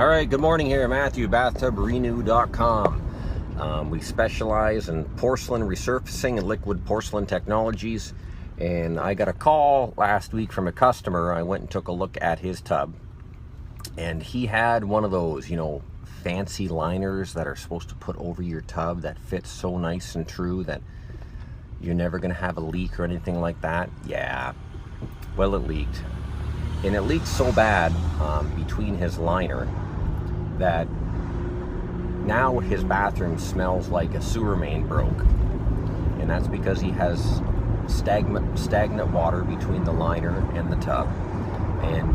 All right, good morning here, Matthew, bathtubrenew.com. We specialize in porcelain resurfacing and liquid porcelain technologies. And I got a call last week from a customer. I went and took a look at his tub. And he had one of those, fancy liners that are supposed to put over your tub that fits so nice and true that you're never going to have a leak or anything like that. Yeah, well, it leaked. And it leaked so bad between his liner that now his bathroom smells like a sewer main broke. And that's because he has stagnant water between the liner and the tub. And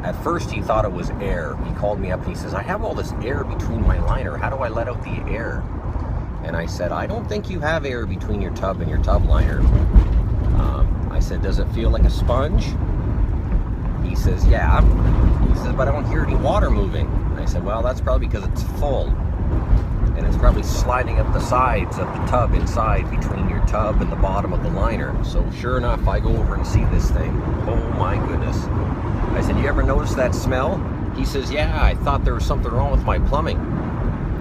at first he thought it was air. He called me up and he says, I have all this air between my liner. How do I let out the air? And I said, I don't think you have air between your tub and your tub liner. I said, does it feel like a sponge? He says, yeah. He says, but I don't hear any water moving. And I said, well, that's probably because it's full. And it's probably sliding up the sides of the tub inside between your tub and the bottom of the liner. So sure enough, I go over and see this thing. Oh my goodness. I said, you ever notice that smell? He says, yeah, I thought there was something wrong with my plumbing.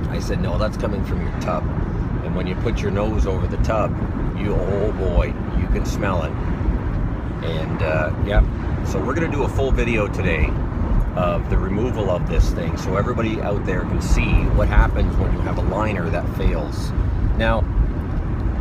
I said, no, that's coming from your tub. And when you put your nose over the tub, oh boy, you can smell it. And yeah. So we're going to do a full video today of the removal of this thing so everybody out there can see what happens when you have a liner that fails. Now,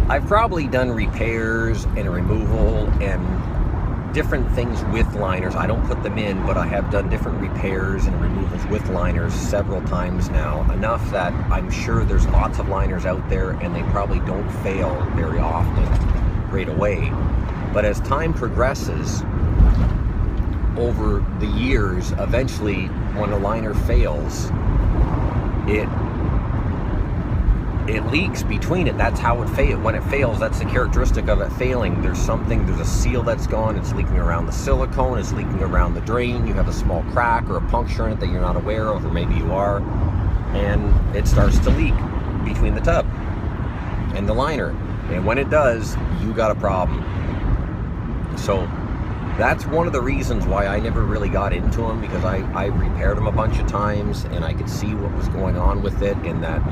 I've probably done repairs and removal and different things with liners. I don't put them in, but I have done different repairs and removals with liners several times now, enough that I'm sure there's lots of liners out there and they probably don't fail very often right away. But as time progresses, over the years, eventually when a liner fails, it leaks between it. That's how it fails. When it fails, that's the characteristic of it failing. There's a seal that's gone, it's leaking around the silicone, it's leaking around the drain, you have a small crack or a puncture in it that you're not aware of, or maybe you are, and it starts to leak between the tub and the liner. And when it does, you got a problem. So that's one of the reasons why I never really got into them, because I repaired them a bunch of times and I could see what was going on with it, and that,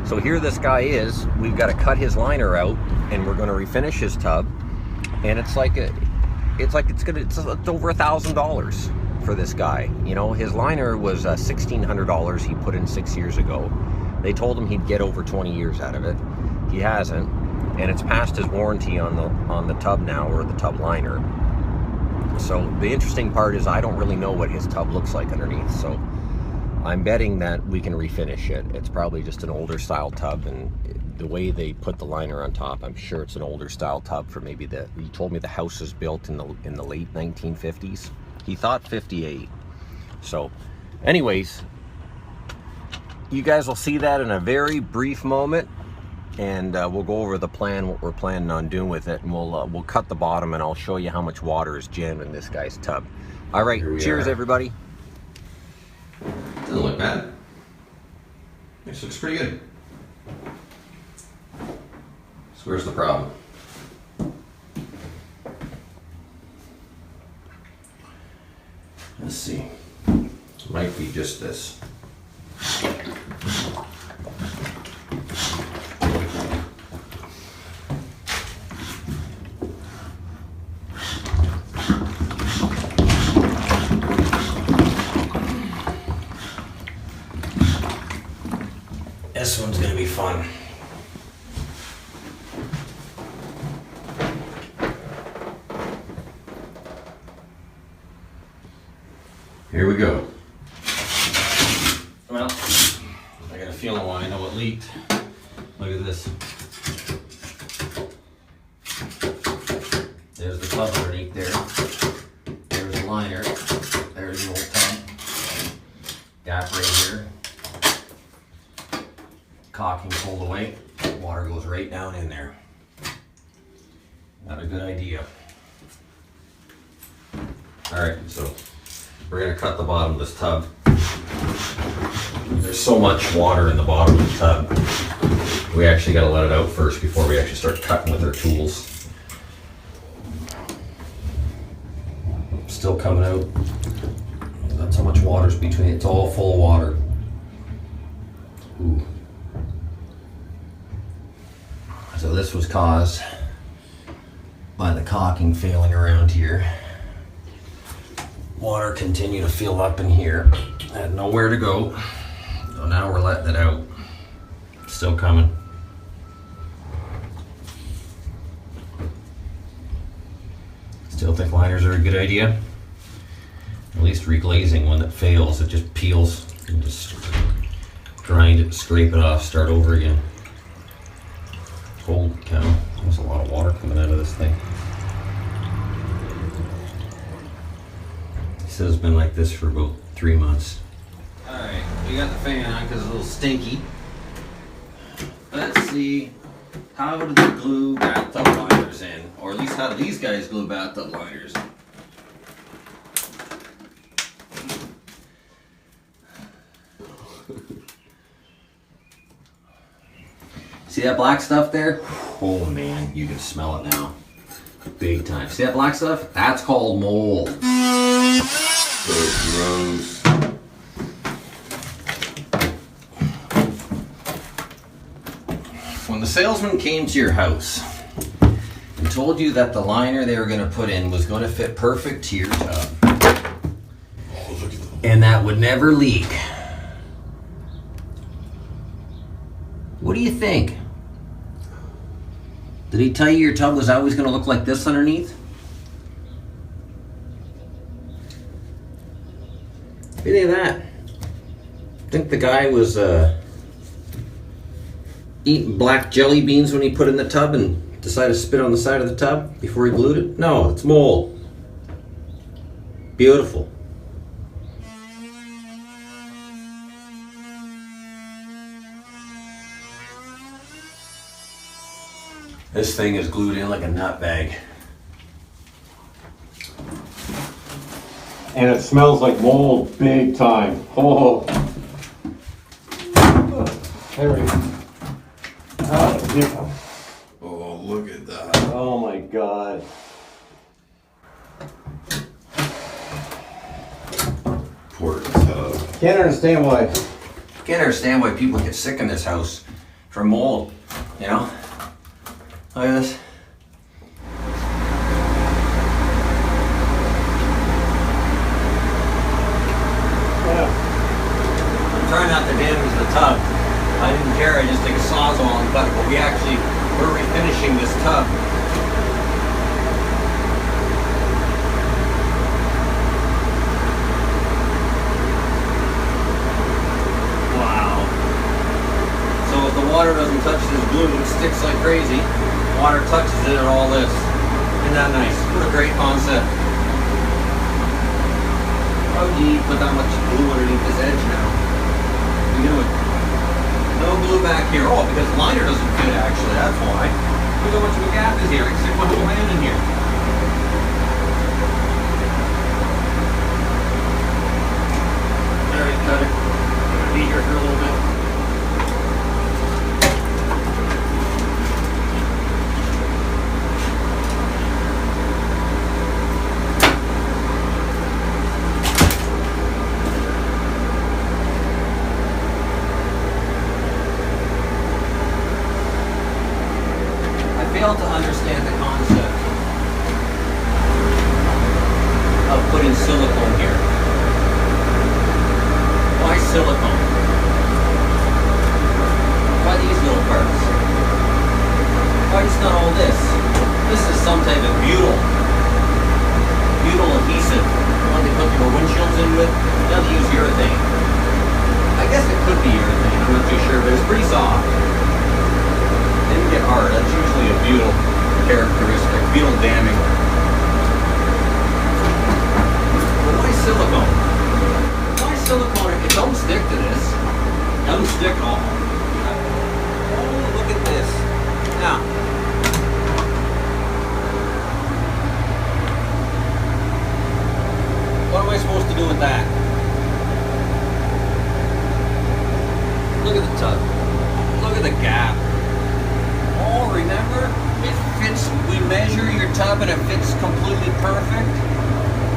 so here this guy is, we've got to cut his liner out and we're going to refinish his tub, and it's over $1,000 for this guy. His liner was $1,600 he put in 6 years ago. They told him he'd get over 20 years out of it. He hasn't, and it's past his warranty on the tub now, or the tub liner. So the interesting part is I don't really know what his tub looks like underneath, so I'm betting that we can refinish it. It's probably just an older style tub, and the way they put the liner on top, I'm sure it's an older style tub for maybe he told me the house was built in the late 1950s. He thought 58. So anyways, you guys will see that in a very brief moment. And we'll go over the plan, what we're planning on doing with it, and we'll cut the bottom, and I'll show you how much water is jammed in this guy's tub. All right, cheers, everybody. Doesn't look bad. This looks pretty good. So where's the problem? Let's see. It might be just this. This one's gonna be fun. Here we go. Well, I got a feeling why I know it leaked. Look at this. There's the tub underneath there. There's the liner. There's the old tub. Gap right here. Caulking pulled away, water goes right down in there. Not a good idea. Alright, so we're going to cut the bottom of this tub. There's so much water in the bottom of the tub. We actually got to let it out first before we actually start cutting with our tools. Still coming out. The That's how much water's between it. It's all full of water. Ooh. So this was caused by the caulking failing around here. Water continued to fill up in here. Had nowhere to go. So now we're letting it out. Still coming. Still think liners are a good idea. At least reglazing, when it fails, it just peels. You can just grind it, scrape it off, start over again. Holy cow, there's a lot of water coming out of this thing. He says it's been like this for about 3 months. Alright, we got the fan on because it's a little stinky. Let's see, how do they glue bathtub liners in? Or at least how do these guys glue bathtub liners? See that black stuff there? Oh man, you can smell it now. Big time. See that black stuff? That's called mold. So gross. When the salesman came to your house and told you that the liner they were going to put in was going to fit perfect to your tub, and that would never leak, what do you think? Did he tell you your tub was always going to look like this underneath? What do you think of that? Think the guy was eating black jelly beans when he put it in the tub and decided to spit on the side of the tub before he glued it? No, it's mold. Beautiful. This thing is glued in like a nut bag. And it smells like mold big time. Oh. There we go. Oh, yeah. Oh, look at that. Oh my God. Poor tub. Can't understand why. Can't understand why people get sick in this house from mold, you know? Look at this. Yeah. I'm trying not to damage the tub. I didn't care, I just take a sawzall and cut it, but we're refinishing this tub. Wow. So if the water doesn't touch this glue, it sticks like crazy. Water touches it and all this. Isn't that nice? What a great concept. How do you put that much glue underneath this edge now? What are you doing? No glue back here. Oh, because the liner doesn't fit actually, that's why. Look how much of a gap is here. I can stick my whole hand in here. Alright, cut it. I'm gonna be here for a little bit. Fail to understand the concept of putting silicone here. Why silicone? Why these little parts? Why just not all this? This is some type of butyl adhesive. One they put your windshields in with. Now they use urethane. I guess it could be urethane, I'm not too sure, but it's pretty soft. Didn't get hard. That's usually a butyl characteristic, butyl damming. But why silicone? Why silicone? It don't stick to this. It doesn't stick at all. Oh, look at this. Now, what am I supposed to do with that? Look at the tub. Look at the gap. Oh, remember? It fits, we measure your tub and it fits completely perfect.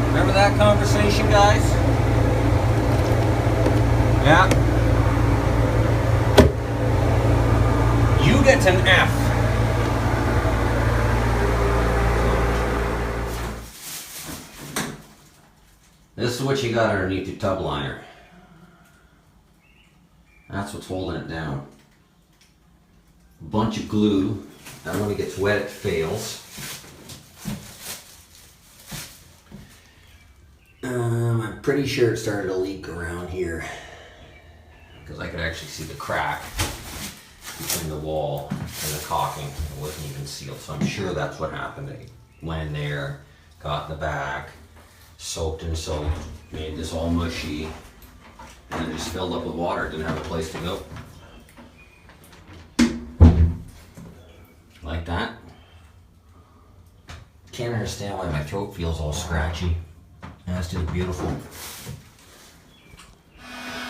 Remember that conversation, guys? Yeah. You get an F. This is what you got underneath your tub liner. That's what's holding it down. A bunch of glue. And when it gets wet, it fails. I'm pretty sure it started to leak around here because I could actually see the crack between the wall and the caulking. It wasn't even sealed, so I'm sure that's what happened. It went in there, got in the back, soaked and soaked, made this all mushy, and it just filled up with water. It didn't have a place to go. Like that. Can't understand why my throat feels all scratchy. That's just beautiful.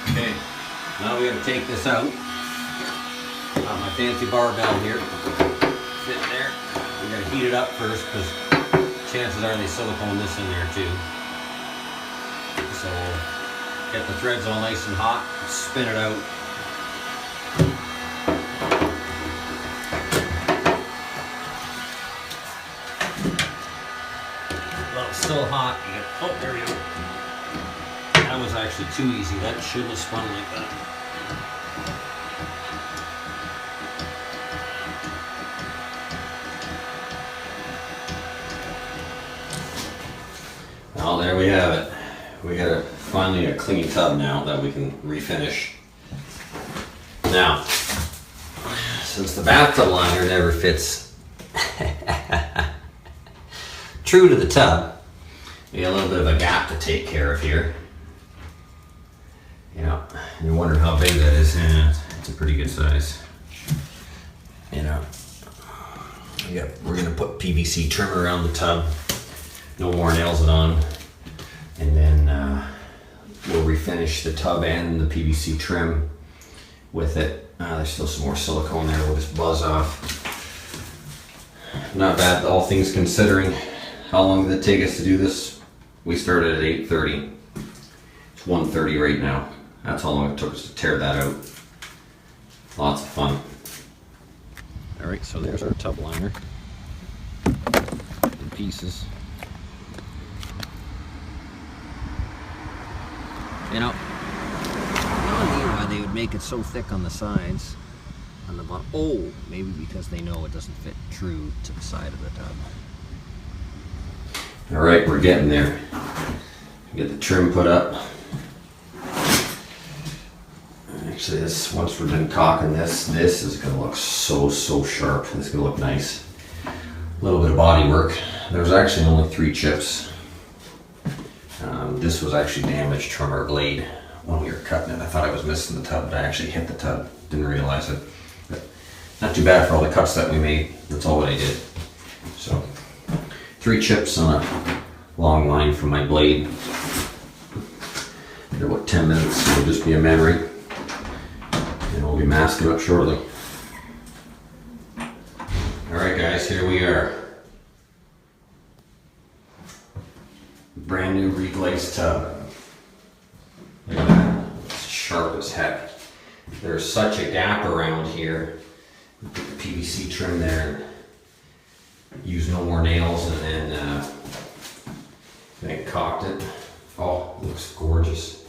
Okay, now we gotta take this out. Got my fancy barbell here. Sit there. We gotta heat it up first because chances are they silicone this in there too. So get the threads all nice and hot, spin it out. Well, it's still hot. You get, oh, there we go. That was actually too easy. That shouldn't have spun like that. Well, there we have it. We got finally a clean tub now that we can refinish. Now, since the bathtub liner never fits true to the tub, we got a little bit of a gap to take care of here. You know, you're wondering how big that is. It's a pretty good size. You know, yep, we're gonna put PVC trim around the tub. No more nails it on. And then we'll refinish the tub and the PVC trim with it. There's still some more silicone there. We'll just buzz off. Not bad, all things considering. How long did it take us to do this? We started at 8:30. It's 1:30 right now. That's how long it took us to tear that out. Lots of fun. All right, so there's our tub liner in pieces. You know, no idea why they would make it so thick on the sides, on the bottom. Oh, maybe because they know it doesn't fit true to the side of the tub. All right, we're getting there. Get the trim put up. Actually, this, once we're done caulking this is gonna look so sharp. It's gonna look nice. A little bit of body work. There was actually only 3 chips. This was actually damaged from our blade when we were cutting it. I thought I was missing the tub, but I actually hit the tub. Didn't realize it. But not too bad for all the cuts that we made. That's all that I did. So 3 chips on a long line from my blade. In about 10 minutes, it'll just be a memory. And we'll be masking up shortly. Alright guys, here we are. Brand new reglazed tub. Look at that. It's sharp as heck. There's such a gap around here. Put the PVC trim there. Use no more nails and then caulked it. Oh, it looks gorgeous.